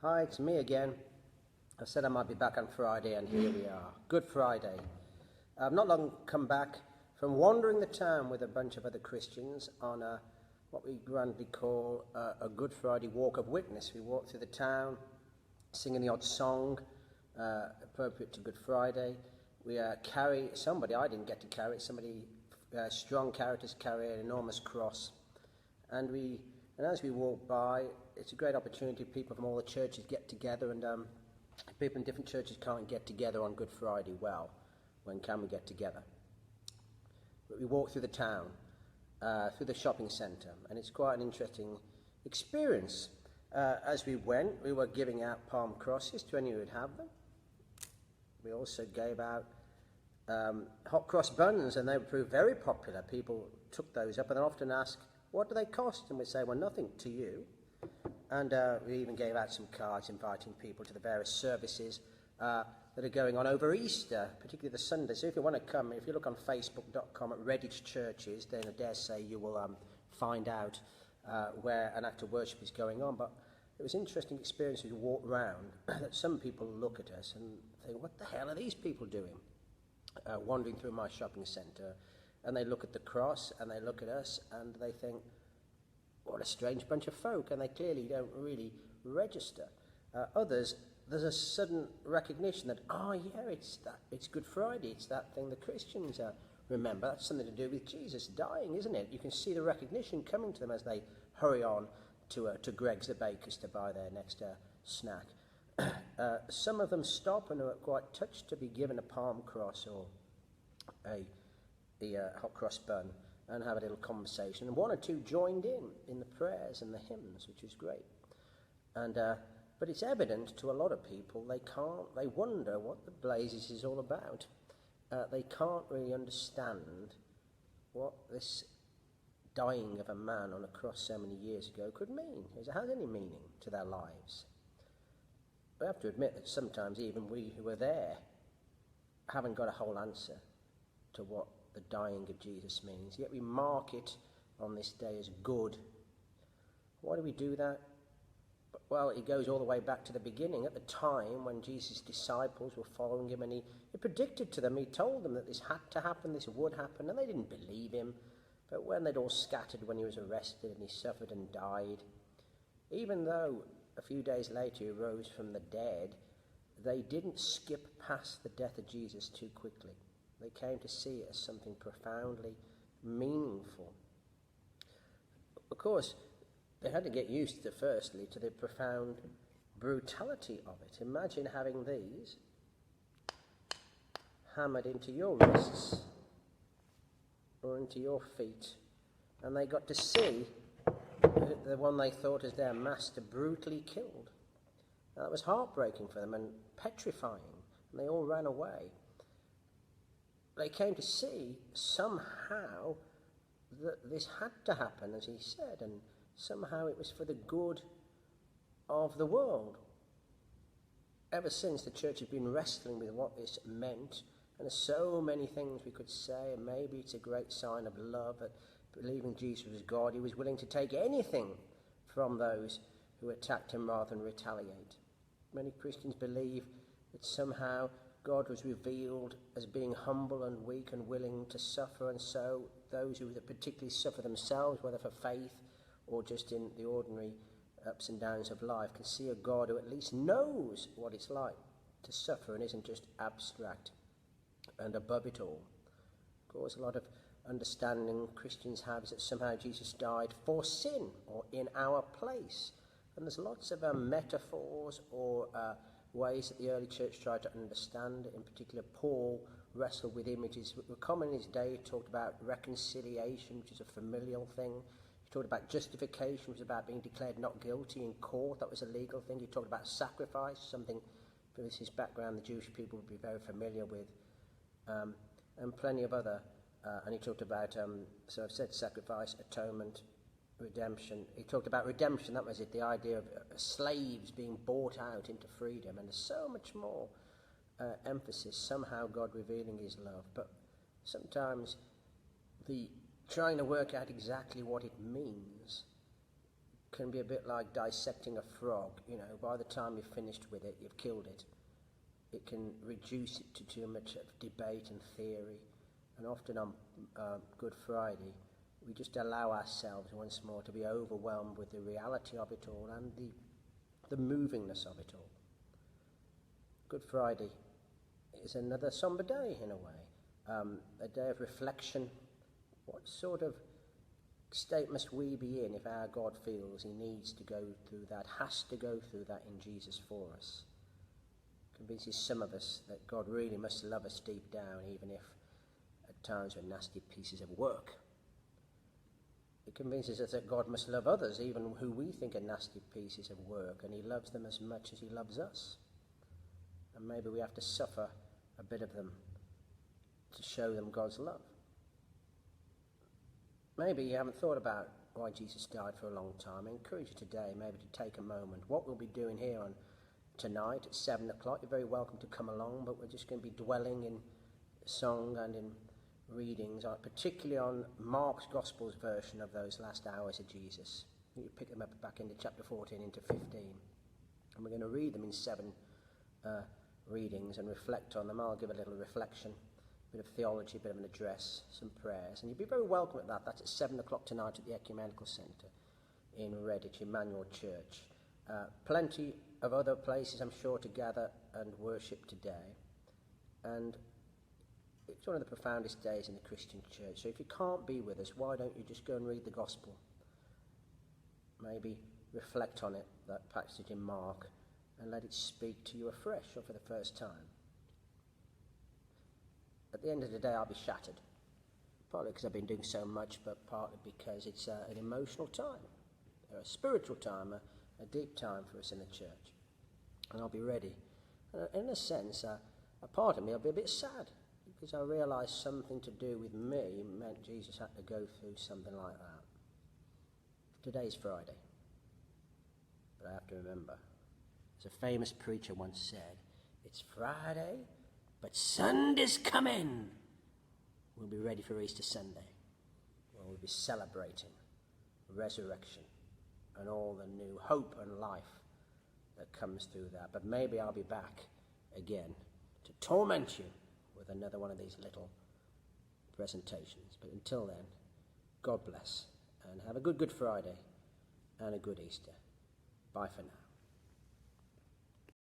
Hi, it's me again. I said I might be back on Friday, and here we are. Good Friday. I've not long come back from wandering the town with a bunch of other Christians on what we grandly call a Good Friday walk of witness. We walk through the town, singing the odd song appropriate to Good Friday. We carry somebody, I didn't get to carry it, somebody, strong characters carry an enormous cross. And as we walk by, it's a great opportunity. People from all the churches get together, and people in different churches can't get together on Good Friday. Well, when can we get together? But we walk through the town, through the shopping centre, and it's quite an interesting experience. As we went, we were giving out palm crosses to anyone who would have them. We also gave out hot cross buns, and they proved very popular. People took those up and then often ask, what do they cost? And we say, well, nothing to you. And we even gave out some cards inviting people to the various services that are going on over Easter, particularly the Sunday. So if you want to come, if you look on facebook.com at Redditch Churches, then I dare say you will find out where an act of worship is going on. But it was an interesting experience as you walk round that some people look at us and think, what the hell are these people doing? Wandering through my shopping centre, and they look at the cross and they look at us and they think, what a strange bunch of folk, and they clearly don't really register. Others, there's a sudden recognition that, it's Good Friday, it's that thing the Christians remember. That's something to do with Jesus dying, isn't it? You can see the recognition coming to them as they hurry on to Greg's the baker's to buy their next snack. Some of them stop and are quite touched to be given a palm cross or a hot cross bun and have a little conversation. And one or two joined in the prayers and the hymns, which was great. And but it's evident to a lot of people they wonder what the blazes is all about. They can't really understand what this dying of a man on a cross so many years ago could mean. It has any meaning to their lives. We have to admit that sometimes even we who are there haven't got a whole answer to what the dying of Jesus means, yet we mark it on this day as good. Why do we do that? Well, it goes all the way back to the beginning, at the time when Jesus' disciples were following him, and he predicted to them, he told them that this had to happen, this would happen, and they didn't believe him. But when they'd all scattered when he was arrested and he suffered and died, even though a few days later he rose from the dead, they didn't skip past the death of Jesus too quickly. They came to see it as something profoundly meaningful. Of course, they had to get used to, firstly, to the profound brutality of it. Imagine having these hammered into your wrists or into your feet, and they got to see the one they thought as their master brutally killed. Now, that was heartbreaking for them and petrifying, and they all ran away. They came to see somehow that this had to happen, as he said, and somehow it was for the good of the world. Ever since, the church has been wrestling with what this meant, and there's so many things we could say, and maybe it's a great sign of love that believing Jesus was God, he was willing to take anything from those who attacked him rather than retaliate. Many Christians believe that somehow God was revealed as being humble and weak and willing to suffer, and so those who particularly suffer themselves, whether for faith or just in the ordinary ups and downs of life, can see a God who at least knows what it's like to suffer and isn't just abstract and above it all. Of course, a lot of understanding Christians have is that somehow Jesus died for sin or in our place. And there's lots of metaphors or ways that the early church tried to understand. In particular, Paul wrestled with images that were common in his day. He talked about reconciliation, which is a familial thing. He talked about justification, which was about being declared not guilty in court. That was a legal thing. He talked about sacrifice, something for his background the Jewish people would be very familiar with, and plenty of other. And he talked about, so I've said sacrifice, atonement, redemption. He talked about redemption, that was it, the idea of slaves being bought out into freedom, and there's so much more emphasis, somehow God revealing his love. But sometimes the trying to work out exactly what it means can be a bit like dissecting a frog. By the time you've finished with it, you've killed it. It can reduce it to too much of debate and theory. And often on Good Friday, we just allow ourselves once more to be overwhelmed with the reality of it all and the movingness of it all. Good Friday is another somber day in a way, a day of reflection. What sort of state must we be in if our God feels he needs to go through that, has to go through that in Jesus for us? Convinces some of us that God really must love us deep down, even if at times we're nasty pieces of work. It convinces us that God must love others, even who we think are nasty pieces of work, and he loves them as much as he loves us. And maybe we have to suffer a bit of them to show them God's love. Maybe you haven't thought about why Jesus died for a long time. I encourage you today maybe to take a moment. What we'll be doing here on tonight at 7 o'clock, you're very welcome to come along, but we're just going to be dwelling in song and in readings, particularly on Mark's Gospel's version of those last hours of Jesus. You pick them up back into chapter 14 into 15. And we're going to read them in 7 readings and reflect on them. I'll give a little reflection, a bit of theology, a bit of an address, some prayers. And you'd be very welcome at that. That's at 7 o'clock tonight at the Ecumenical Centre in Redditch, Emmanuel Church. Plenty of other places, I'm sure, to gather and worship today. And it's one of the profoundest days in the Christian church. So if you can't be with us, why don't you just go and read the Gospel? Maybe reflect on it, that passage in Mark, and let it speak to you afresh or for the first time. At the end of the day, I'll be shattered. Partly because I've been doing so much, but partly because it's an emotional time, a spiritual time, a deep time for us in the church. And I'll be ready. And in a sense, a part of me will be a bit sad, because I realise something to do with me meant Jesus had to go through something like that. Today's Friday. But I have to remember, as a famous preacher once said, it's Friday, but Sunday's coming. We'll be ready for Easter Sunday, when we'll be celebrating resurrection and all the new hope and life that comes through that. But maybe I'll be back again to torment you with another one of these little presentations. But until then, God bless, and have a good Good Friday and a good Easter. Bye for now.